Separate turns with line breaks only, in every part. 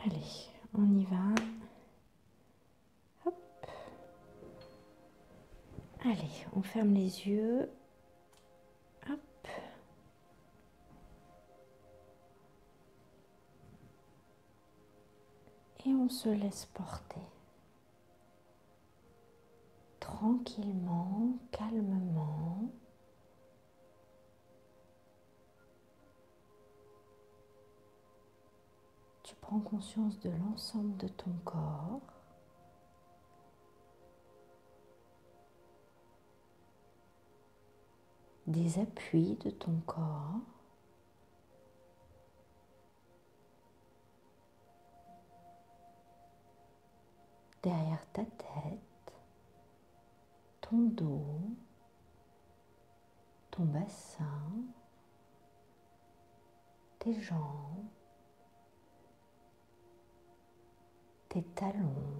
Allez, on y va. Hop. Allez, on ferme les yeux. Hop. Et on se laisse porter. Tranquillement, calmement. Tu prends conscience de l'ensemble de ton corps. Des appuis de ton corps. Derrière ta tête, ton dos, ton bassin, tes jambes, tes talons,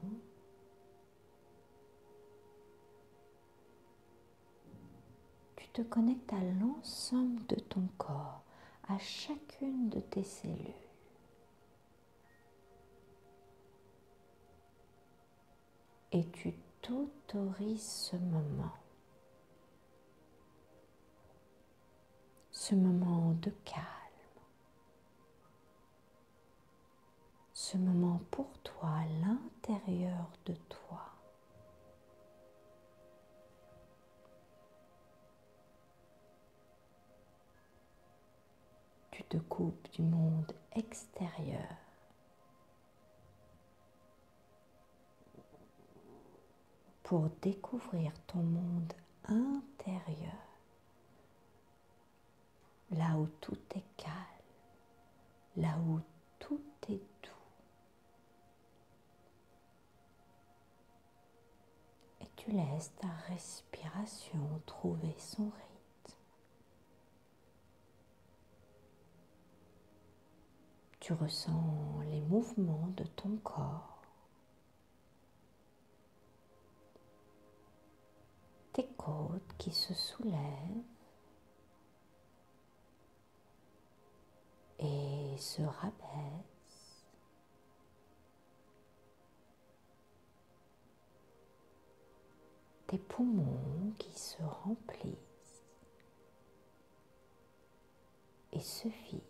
tu te connectes à l'ensemble de ton corps, à chacune de tes cellules. Et tu t'autorises ce moment de calme, ce moment pour toi à l'intérieur de toi. Tu te coupes du monde extérieur pour découvrir ton monde intérieur, là où tout est calme, là où tout est doux. Et tu laisses ta respiration trouver son rythme. Tu ressens les mouvements de ton corps, tes côtes qui se soulèvent et se rabaissent. Tes poumons qui se remplissent et se vident.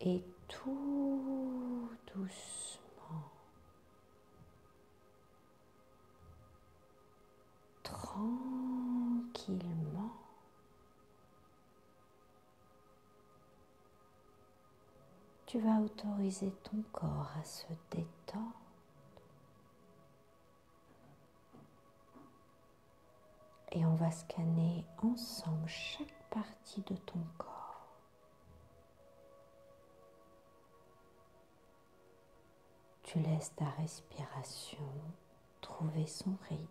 Et tout doucement, tranquillement, tu vas autoriser ton corps à se détendre. Et on va scanner ensemble chaque partie de ton corps. Tu laisses ta respiration trouver son rythme.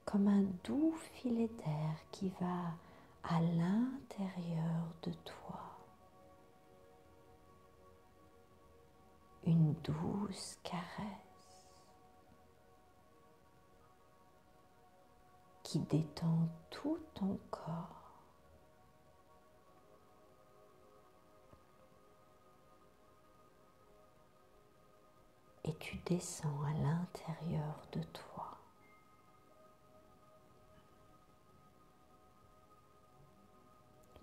Comme un doux filet d'air qui va à l'intérieur de toi. Une douce caresse qui détend tout ton corps. Et tu descends à l'intérieur de toi.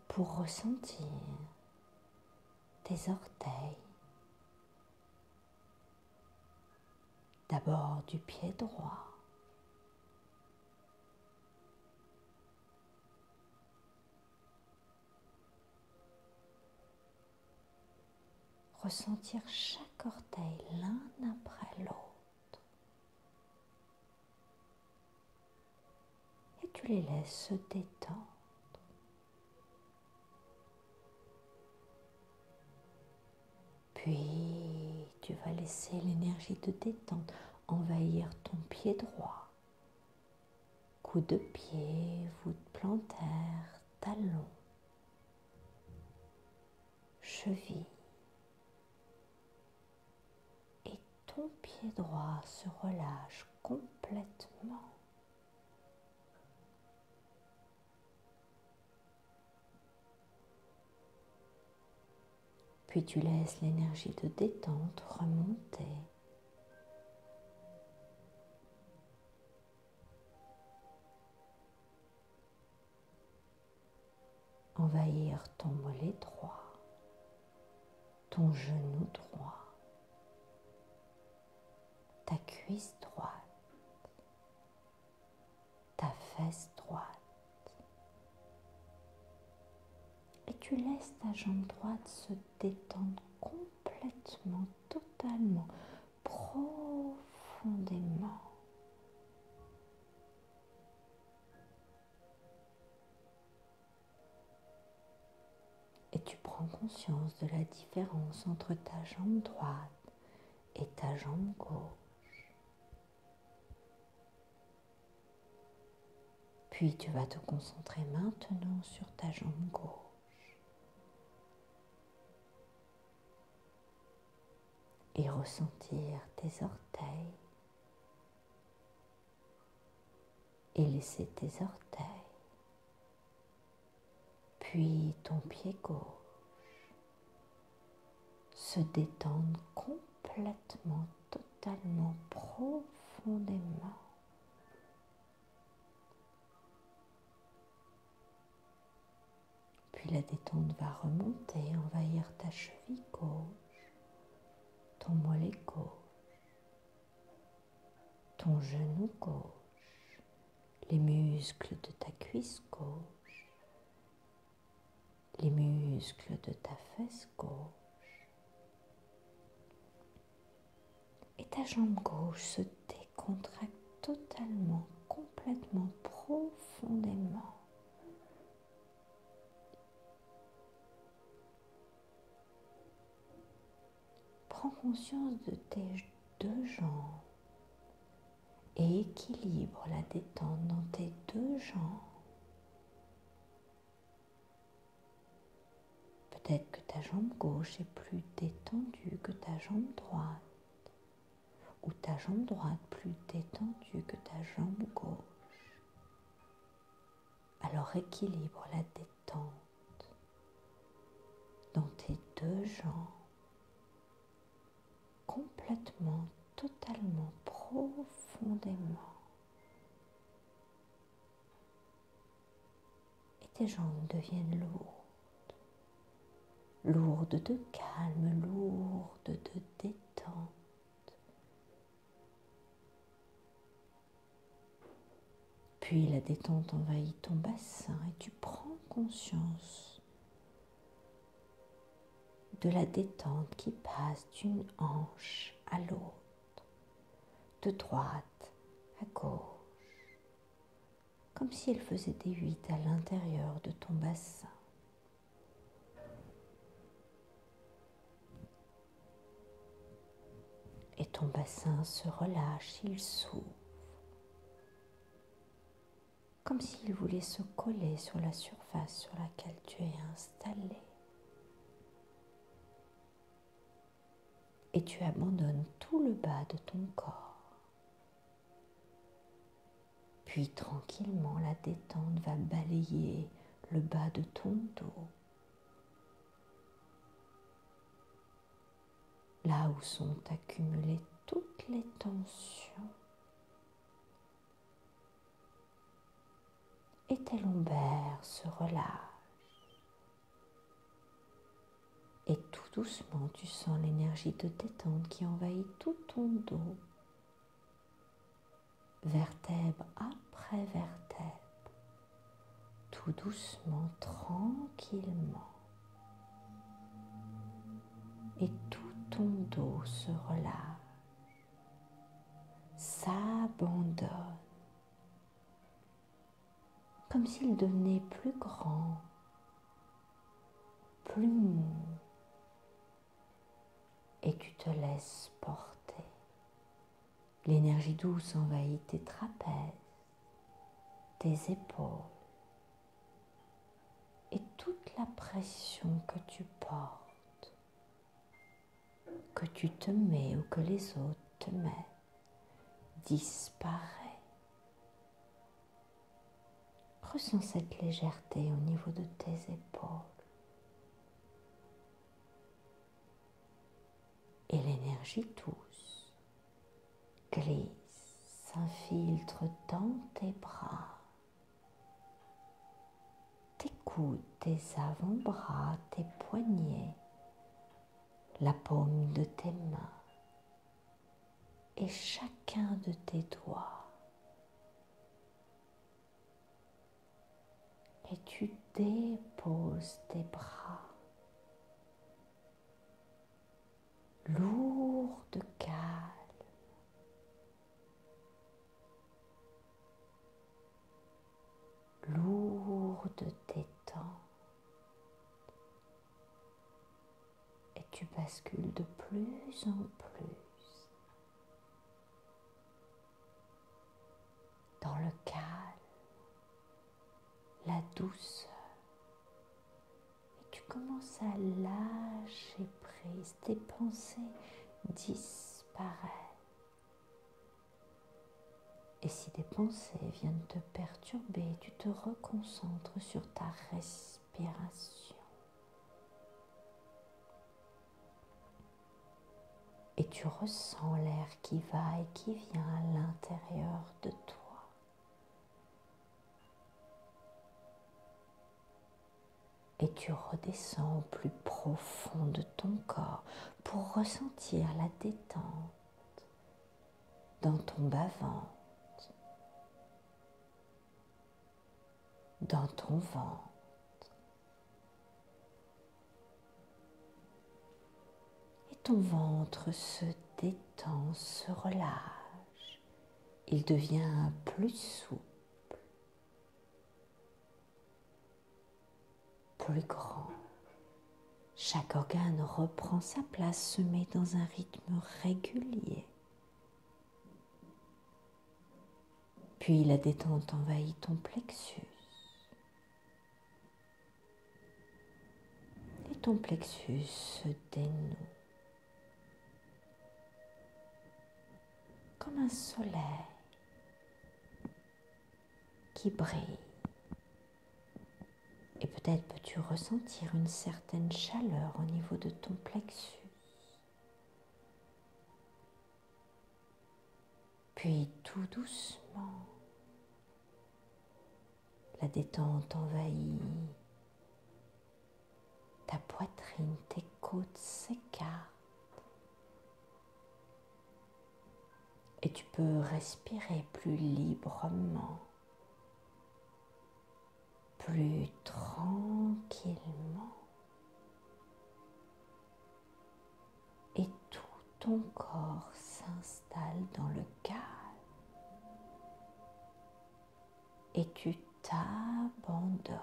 Pour ressentir tes orteils. D'abord du pied droit. Ressentir chaque orteil l'un après l'autre. Et tu les laisses se détendre. Puis tu vas laisser l'énergie de détente envahir ton pied droit. Coude de pied, voûte plantaire, talon, cheville. Et ton pied droit se relâche complètement. Puis tu laisses l'énergie de détente remonter. Envahir ton mollet droit, ton genou droit, ta cuisse droite, ta fesse droite. Et tu laisses ta jambe droite se détendre complètement, totalement, profondément. Et tu prends conscience de la différence entre ta jambe droite et ta jambe gauche. Puis tu vas te concentrer maintenant sur ta jambe gauche. Et ressentir tes orteils. Et laisser tes orteils. Puis ton pied gauche se détendre complètement, totalement, profondément. Puis la détente va remonter, envahir ta cheville gauche, ton mollet gauche, ton genou gauche, les muscles de ta cuisse gauche, les muscles de ta fesse gauche. Et ta jambe gauche se décontracte totalement, complètement, profondément. Prends conscience de tes deux jambes et équilibre la détente dans tes deux jambes. Peut-être que ta jambe gauche est plus détendue que ta jambe droite, ou ta jambe droite plus détendue que ta jambe gauche. Alors équilibre la détente dans tes deux jambes, complètement, totalement, profondément. Et tes jambes deviennent lourdes de calme, lourdes de détente. Puis la détente envahit ton bassin et tu prends conscience de la détente qui passe d'une hanche à l'autre, de droite à gauche, comme si elle faisait des huit à l'intérieur de ton bassin. Et ton bassin se relâche, il s'ouvre, comme s'il voulait se coller sur la surface sur laquelle tu es installé. Et tu abandonnes tout le bas de ton corps. Puis tranquillement, la détente va balayer le bas de ton dos. Là où sont accumulées toutes les tensions. Et tes lombaires se relâchent. Et tout doucement, tu sens l'énergie de détente qui envahit tout ton dos. Vertèbre après vertèbre. Tout doucement, tranquillement. Et tout ton dos se relâche, s'abandonne, comme s'il devenait plus grand, plus mou, et tu te laisses porter. L'énergie douce envahit tes trapèzes, tes épaules, et toute la pression que tu portes, que tu te mets ou que les autres te mettent, disparaît. Ressens cette légèreté au niveau de tes épaules. énergie tous glisse, s'infiltre dans tes bras, tes coudes, tes avant-bras, tes poignets, la paume de tes mains et chacun de tes doigts. Et tu déposes tes bras, lourds de calme, lourds de détente. Et tu bascules de plus en plus dans le calme, la douceur. Et tu commences à lâcher prise, tes pensées disparaissent. Et si des pensées viennent te perturber, tu te reconcentres sur ta respiration. Et tu ressens l'air qui va et qui vient à l'intérieur de toi. Et tu redescends au plus profond de ton corps pour ressentir la détente dans ton bas-ventre, dans ton ventre. Et ton ventre se détend, se relâche. Il devient plus souple, plus grand. Chaque organe reprend sa place, se met dans un rythme régulier. Puis la détente envahit ton plexus. Et ton plexus se dénoue. Comme un soleil qui brille. Et peut-être peux-tu ressentir une certaine chaleur au niveau de ton plexus. Puis tout doucement, la détente envahit ta poitrine, tes côtes s'écartent. Et tu peux respirer plus librement, plus tranquillement. Et tout ton corps s'installe dans le calme. Et tu t'abandonnes.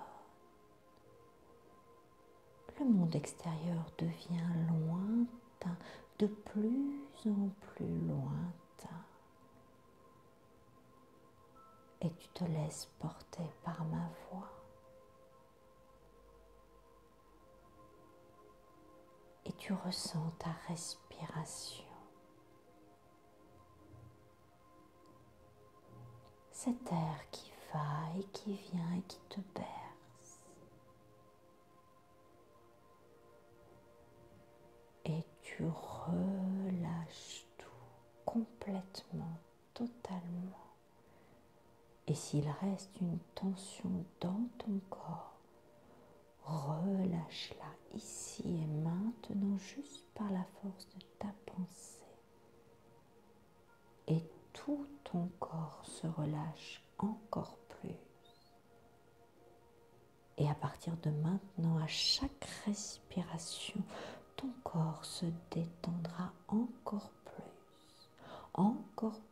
Le monde extérieur devient lointain, de plus en plus lointain. Et tu te laisses porter par ma voix. Et tu ressens ta respiration. Cet air qui va et qui vient et qui te berce. Et tu relâches tout complètement, totalement. Et s'il reste une tension dans ton corps, relâche-la ici et maintenant juste par la force de ta pensée. Et tout ton corps se relâche encore plus. Et à partir de maintenant, à chaque respiration, ton corps se détendra encore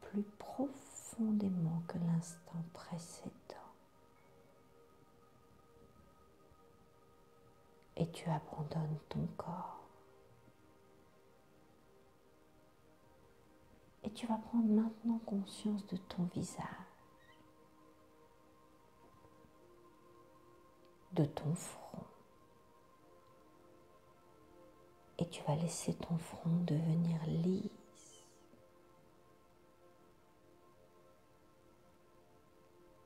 plus profondément que l'instant précédent. Et tu abandonnes ton corps. Et tu vas prendre maintenant conscience de ton visage, de ton front. Et tu vas laisser ton front devenir lisse.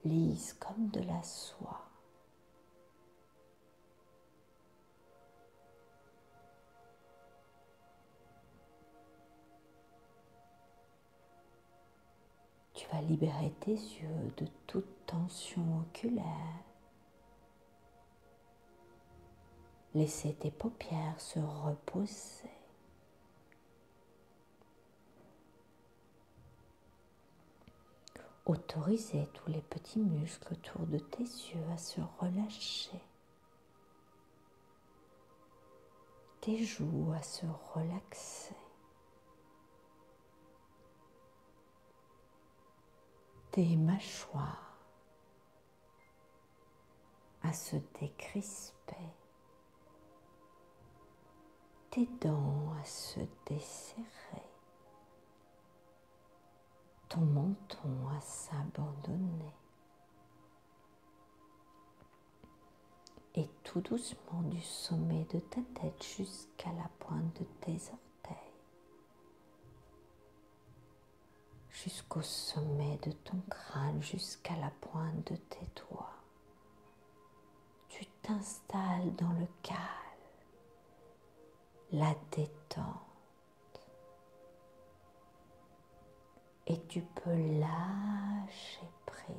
Lisse comme de la soie. vas libérer tes yeux de toute tension oculaire. Laissez tes paupières se reposer. Autorisez tous les petits muscles autour de tes yeux à se relâcher. Tes joues à se relaxer. Tes mâchoires à se décrisper. Tes dents à se desserrer. Ton menton à s'abandonner. Et tout doucement du sommet de ta tête jusqu'à la pointe de tes orteils, jusqu'au sommet de ton crâne, jusqu'à la pointe de tes doigts. Tu t'installes dans le calme, la détente. Et tu peux lâcher prise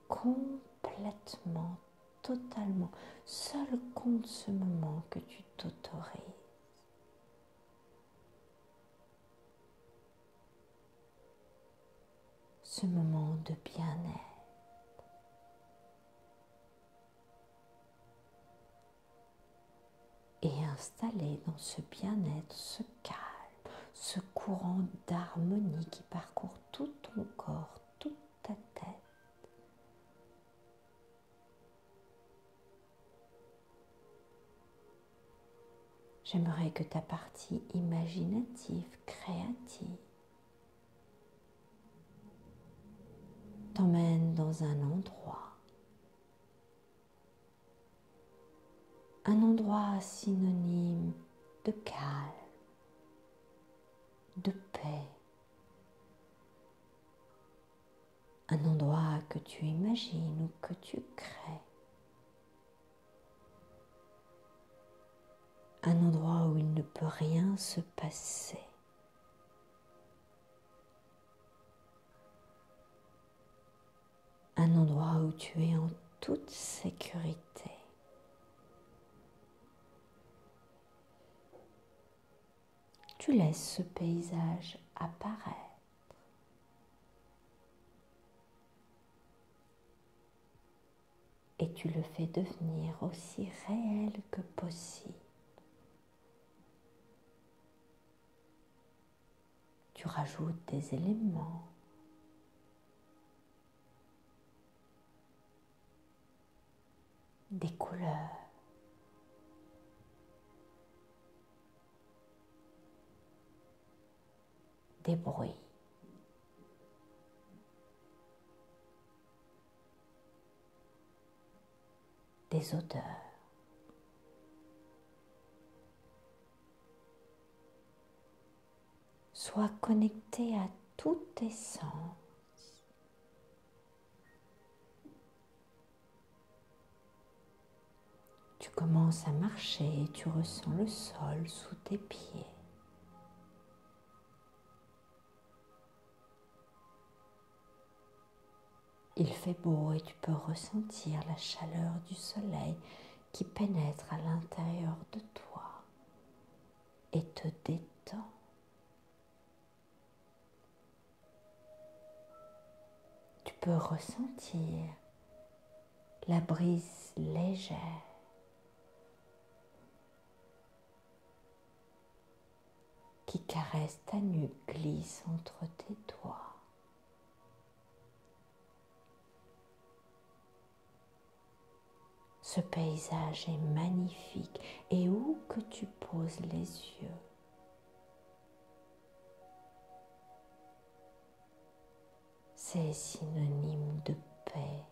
complètement, totalement. Seul compte ce moment que tu t'autorises. Ce moment de bien-être. Et installé dans ce bien-être, ce calme, ce courant d'harmonie qui parcourt tout ton corps, toute ta tête. J'aimerais que ta partie imaginative, créative, t'emmène dans un endroit synonyme de calme, de paix, un endroit que tu imagines ou que tu crées, un endroit où il ne peut rien se passer. Un endroit où tu es en toute sécurité. Tu laisses ce paysage apparaître. Et tu le fais devenir aussi réel que possible. Tu rajoutes des éléments. Des couleurs. Des bruits. Des odeurs. Sois connecté à tous tes sens. Tu commences à marcher et tu ressens le sol sous tes pieds. Il fait beau et tu peux ressentir la chaleur du soleil qui pénètre à l'intérieur de toi et te détend. Tu peux ressentir la brise légère qui caresse ta nuque, glisse entre tes doigts. Ce paysage est magnifique et où que tu poses les yeux, c'est synonyme de paix.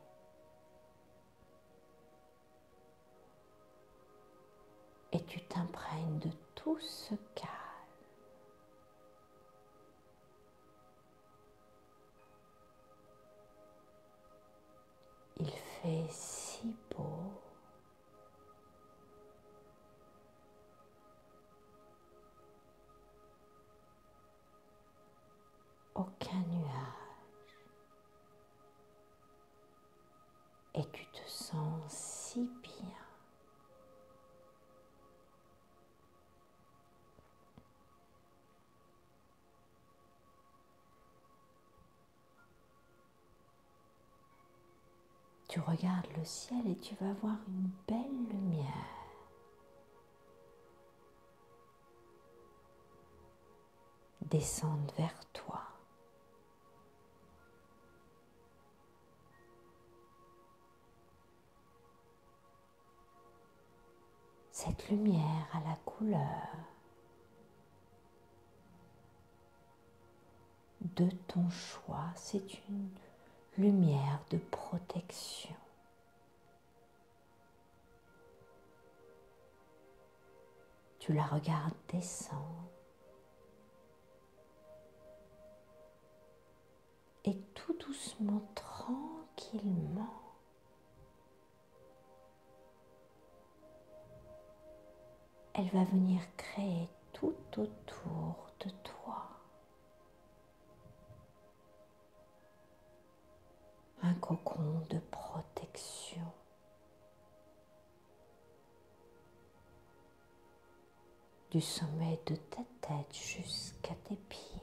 Et tu t'imprègnes de tout ce calme. Il fait si beau. aucun nuage. Et tu te sens si bien. Tu regardes le ciel et tu vas voir une belle lumière. Descendre vers toi. Cette lumière a la couleur de ton choix. C'est une lumière de protection. Tu la regardes descendre et tout doucement, tranquillement, elle va venir créer tout autour de toi un cocon de protection. Du sommet de ta tête jusqu'à tes pieds.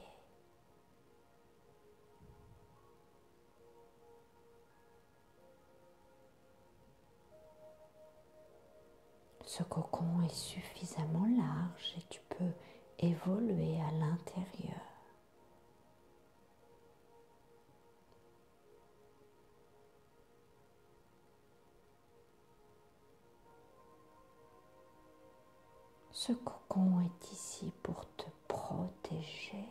Ce cocon est suffisamment large et tu peux évoluer à l'intérieur. Ce cocon est ici pour te protéger,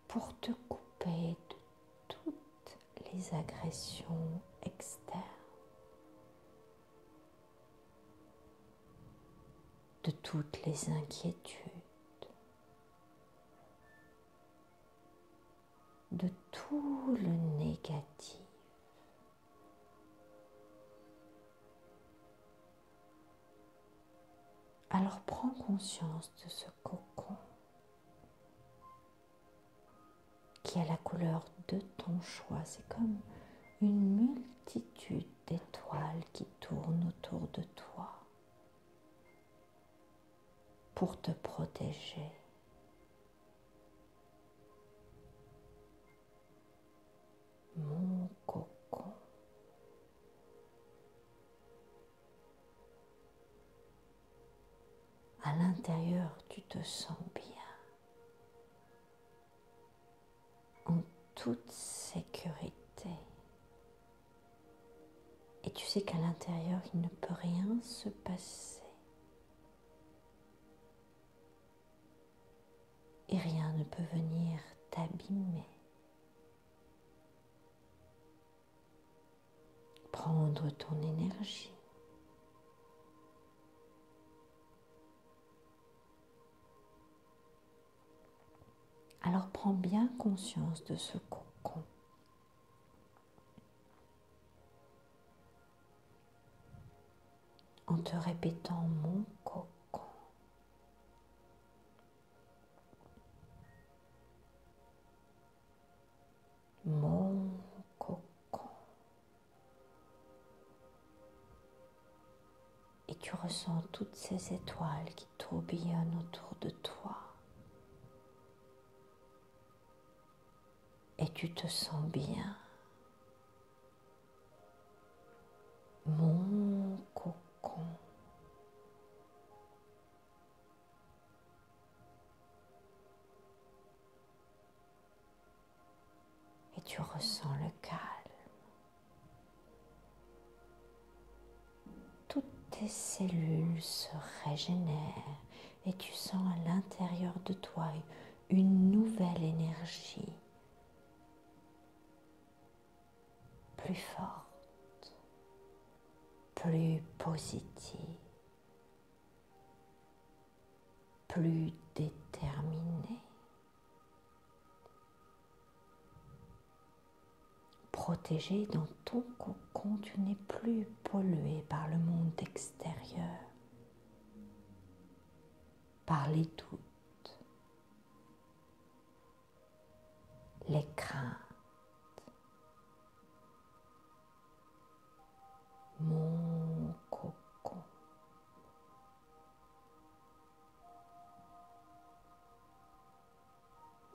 pour te couper de toutes les agressions externes, de toutes les inquiétudes, de tout le négatif. Alors prends conscience de ce cocon qui a la couleur de ton choix. C'est comme une multitude d'étoiles qui tournent autour de toi pour te protéger. Mon cocon. À l'intérieur, tu te sens bien, en toute sécurité. Et tu sais qu'à l'intérieur, il ne peut rien se passer. Et rien ne peut venir t'abîmer. Prendre ton énergie. Alors prends bien conscience de ce cocon. En te répétant mon cocon. Mon cocon. Et tu ressens toutes ces étoiles qui tourbillonnent autour de toi. Et tu te sens bien. Mon cocon. Et tu ressens le calme. Toutes tes cellules se régénèrent et tu sens à l'intérieur de toi une nouvelle énergie, plus forte, plus positive, plus déterminée. Protégé dans ton cocon, tu n'es plus pollué par le monde extérieur, par les doutes, les craintes. Mon cocon.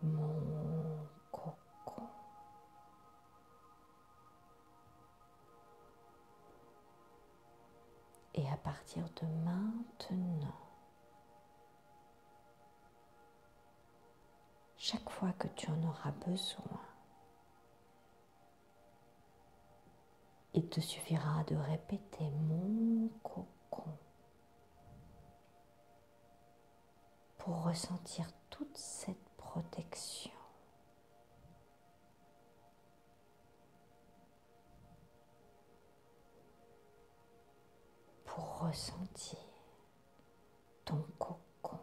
Mon cocon. Et à partir de maintenant, chaque fois que tu en auras besoin, il te suffira de répéter mon cocon pour ressentir toute cette protection. Pour ressentir ton cocon.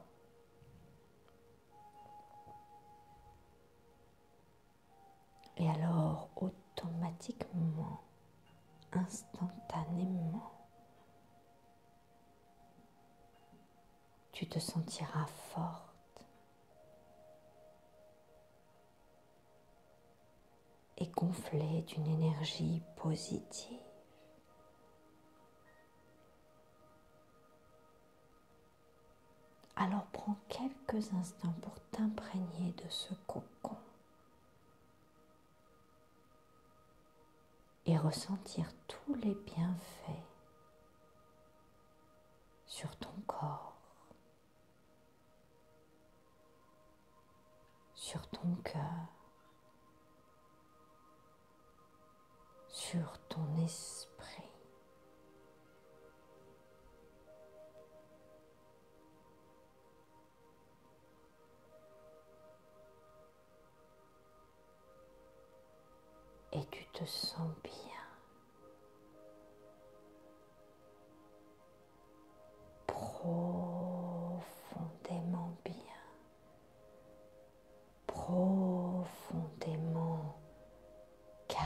Et alors, automatiquement, instantanément, tu te sentiras forte et gonflée d'une énergie positive. Alors prends quelques instants pour t'imprégner de ce cocon et ressentir tous les bienfaits sur ton corps, sur ton cœur, sur ton esprit. Et tu te sens bien. Profondément bien. Profondément calme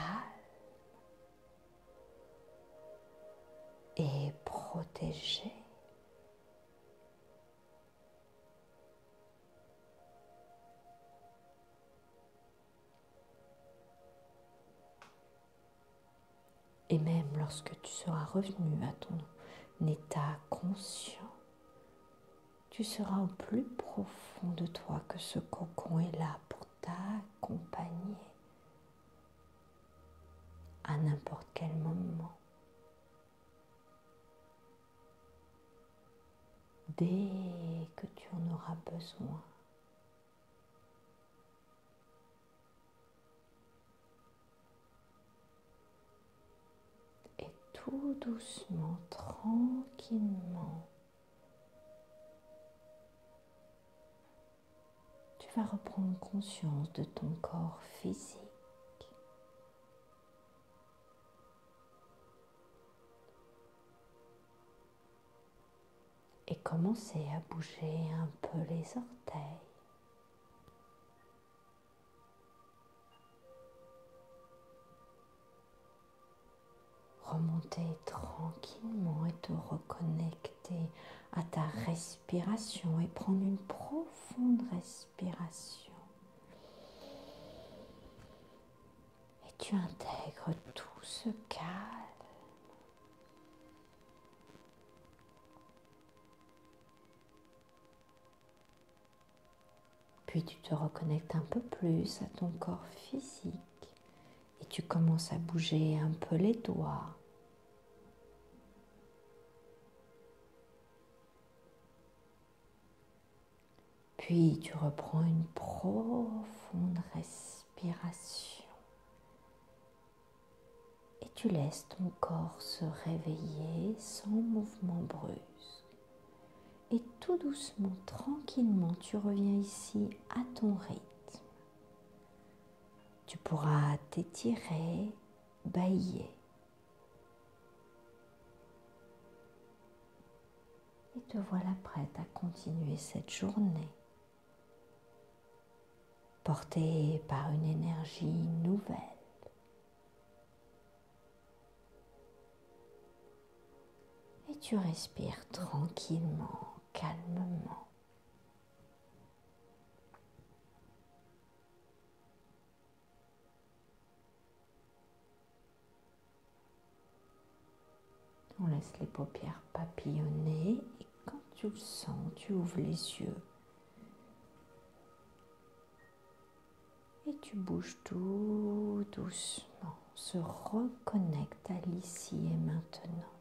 et protégé. Et même lorsque tu seras revenu à ton état conscient, tu seras au plus profond de toi que ce cocon est là pour t'accompagner à n'importe quel moment. Dès que tu en auras besoin. Et tout doucement, tranquillement, tu vas reprendre conscience de ton corps physique. Et commencer à bouger un peu les orteils. Remonter tranquillement et te reconnecter à ta respiration et prendre une profonde respiration. Et tu intègres tout ce calme. Puis tu te reconnectes un peu plus à ton corps physique et tu commences à bouger un peu les doigts. Puis tu reprends une profonde respiration et tu laisses ton corps se réveiller sans mouvement brusque. Et tout doucement, tranquillement, tu reviens ici à ton rythme. Tu pourras t'étirer, bâiller. Et te voilà prête à continuer cette journée, portée par une énergie nouvelle. Et tu respires tranquillement, calmement. laisse les paupières papillonner et quand tu le sens, tu ouvres les yeux. Et tu bouges tout doucement. On se reconnecte à l'ici et maintenant.